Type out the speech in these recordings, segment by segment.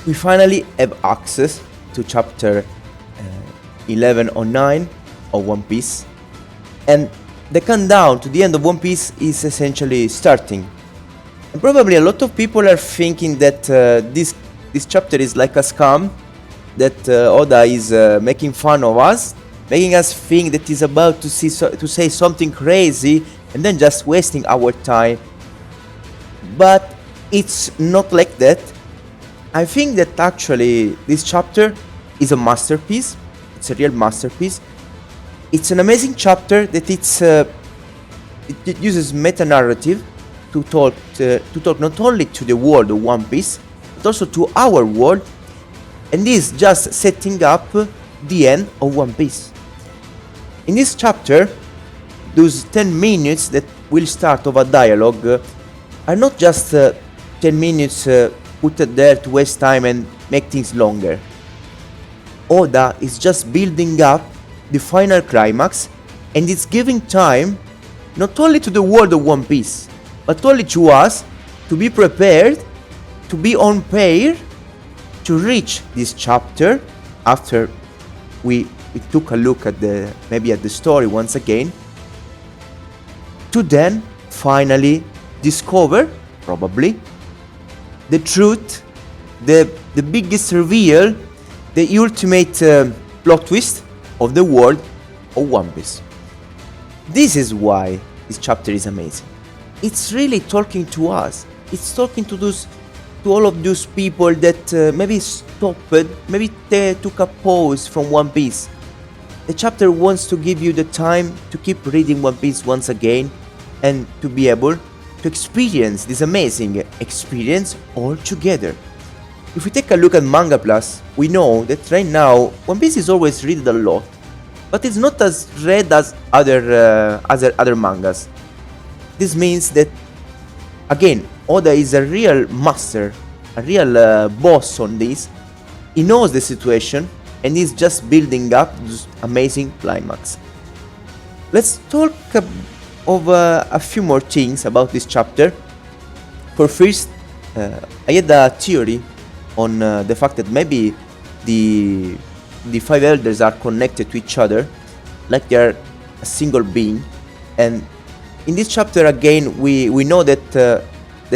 we finally have access to chapter 11 or 9 of One Piece, and the countdown to the end of One Piece is essentially starting. And probably a lot of people are thinking that this chapter is like a scam, that Oda is making fun of us, making us think that he's about to say something crazy and then just wasting our time. But it's not like that. I think that actually this chapter is a masterpiece. It's a real masterpiece. It's an amazing chapter that it uses meta-narrative to talk not only to the world of One Piece, but also to our world, and this just setting up the end of One Piece. In this chapter, those 10 minutes that will start of a dialogue are not just 10 minutes put there to waste time and make things longer. Oda is just building up the final climax, and it's giving time not only to the world of One Piece, but only to us to be prepared, to be on pair, to reach this chapter after we took a look at the story once again, to then finally discover, probably, the truth, the biggest reveal, the ultimate plot twist of the world of One Piece. This is why this chapter is amazing. It's really talking to us. It's talking to all of those people that maybe stopped, maybe they took a pause from One Piece. The chapter wants to give you the time to keep reading One Piece once again and to be able to experience this amazing experience all together. If we take a look at Manga Plus, we know that right now One Piece is always read a lot, but it's not as read as other mangas. This means that, again, Oda is a real master, a real boss on this. He knows the situation and he's just building up this amazing climax. Let's talk of a few more things about this chapter. For first, I had a theory on the fact that maybe the five elders are connected to each other, like they're a single being. And in this chapter again, we know that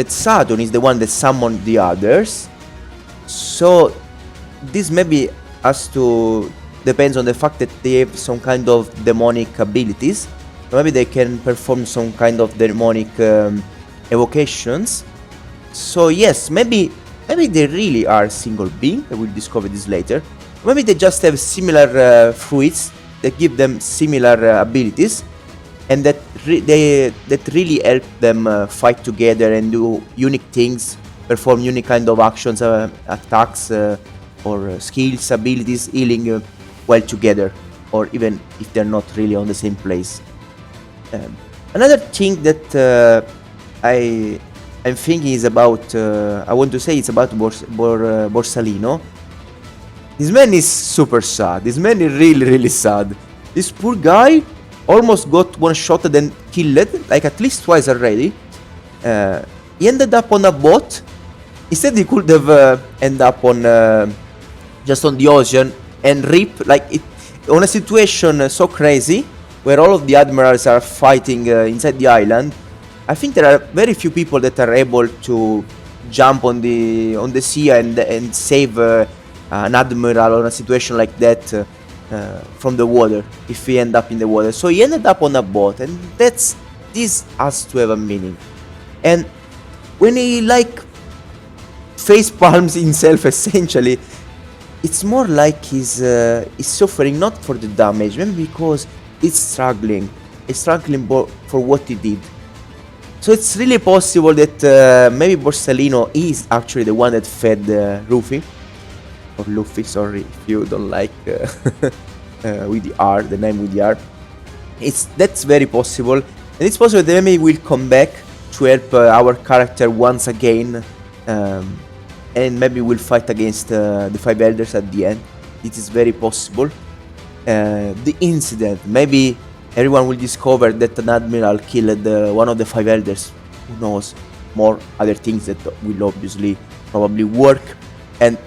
Saturn is the one that summoned the others. So this maybe depends on the fact that they have some kind of demonic abilities. Maybe they can perform some kind of demonic evocations. So yes, maybe they really are single being. I will discover this later. Maybe they just have similar fruits that give them similar abilities, and that really help them fight together and do unique things, perform unique kind of actions, attacks, or skills, abilities, healing while together, or even if they're not really on the same place. Another thing that I'm thinking is about, I want to say it's about Borsalino. This man is super sad. This man is really, really sad. This poor guy almost got one-shotted and killed, like at least twice already. He ended up on a boat. Instead, he could have ended up on just on the ocean and rip, like it, on a situation so crazy where all of the admirals are fighting inside the island. I think there are very few people that are able to jump on the sea and save an admiral on a situation like that from the water, if he end up in the water. So he ended up on a boat, and this has to have a meaning. And when he like face palms himself, essentially, it's more like he's suffering not for the damage, maybe because he's struggling for what he did. So it's really possible that maybe Borsalino is actually the one that fed Luffy, or Luffy, sorry if you don't like with the R, the name with the R. That's very possible, and it's possible that maybe we'll come back to help our character once again, and maybe we'll fight against the five elders at the end. It is very possible. The incident, maybe everyone will discover that an admiral killed one of the five elders. Who knows? More other things that will obviously probably work. And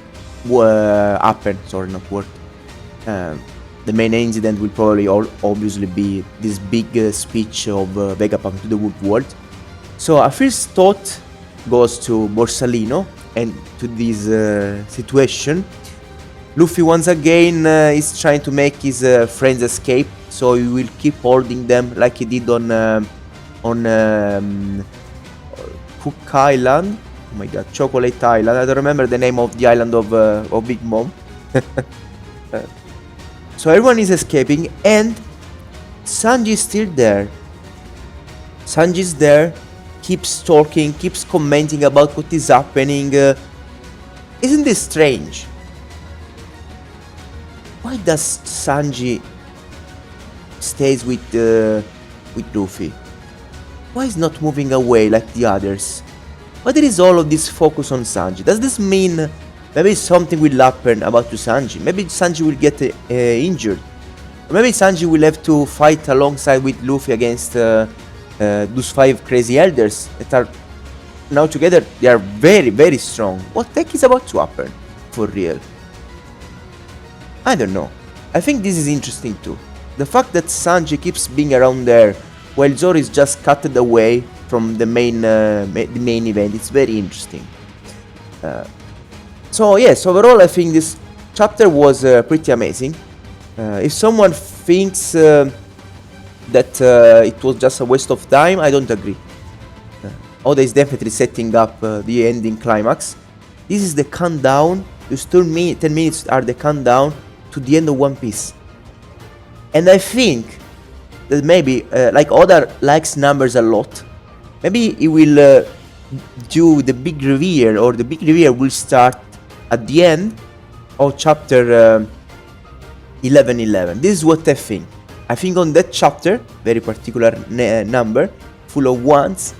happen. Sorry, not work. The main incident will probably obviously be this big speech of Vegapunk to the Wood World. So our first thought goes to Borsalino and to this situation. Luffy once again is trying to make his friends escape, so he will keep holding them like he did on Cook Island. Oh my god, Chocolate Island. I don't remember the name of the island of Big Mom. So everyone is escaping and Sanji is still there. Sanji is there, keeps talking, keeps commenting about what is happening. Isn't this strange? Why does Sanji stays with Luffy? Why is not moving away like the others? Why there is all of this focus on Sanji? Does this mean maybe something will happen about to Sanji? Maybe Sanji will get injured. Or maybe Sanji will have to fight alongside with Luffy against those 5 crazy elders that are now together. They are very, very strong. What the heck is about to happen? For real? I don't know. I think this is interesting too. The fact that Sanji keeps being around there while Zoro is just cut away from the main event. It's very interesting. So yes, overall I think this chapter was pretty amazing. If someone thinks that it was just a waste of time, I don't agree. Oda is definitely setting up the ending climax. This is the countdown. You still 10 minutes are the countdown to the end of One Piece. And I think that maybe, like Oda likes numbers a lot, maybe he will do the big reveal, or the big reveal will start at the end of chapter 11:11. This is what I think. I think on that chapter, very particular number, full of ones,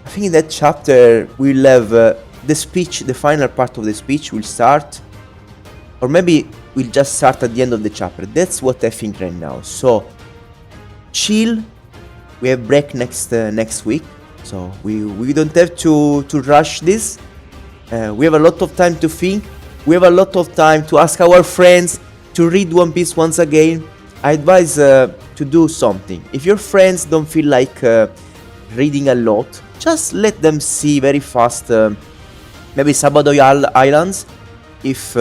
I think in that chapter we'll have the speech, the final part of the speech will start, or maybe we'll just start at the end of the chapter. That's what I think right now. So chill. We have break next week, so we don't have to rush this. We have a lot of time to think. We have a lot of time to ask our friends to read One Piece once again. I advise to do something. If your friends don't feel like reading a lot, just let them see very fast maybe Sabadoy Islands. If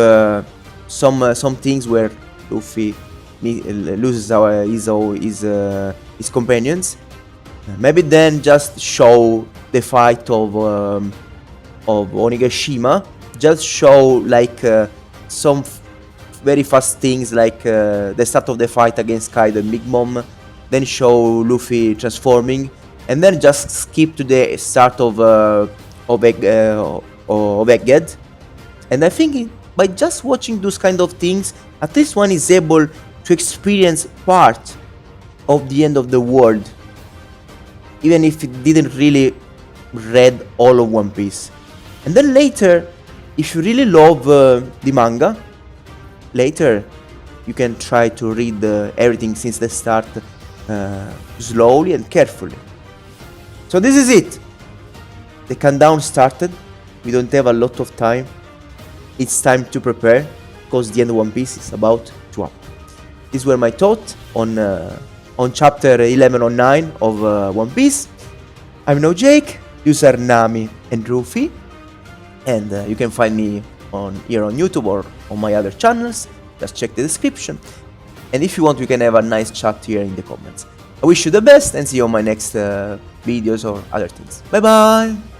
some things where Luffy loses his companions, maybe then just show the fight of Onigashima. Just show like some very fast things, like the start of the fight against Kaido and Big Mom, then show Luffy transforming, and then just skip to the start of Egghead. And I think by just watching those kind of things, at least one is able to experience part of the end of the world, even if it didn't really read all of One Piece. And then later, if you really love the manga, later you can try to read everything since the start slowly and carefully. So this is it. The countdown started. We don't have a lot of time. It's time to prepare, because the end of One Piece is about to happen. These were my thoughts on chapter 1109 of One Piece. I'm now Jake, user Nami and Rufy, and you can find me here on YouTube or on my other channels. Just check the description. And if you want, we can have a nice chat here in the comments. I wish you the best and see you on my next videos or other things. Bye bye!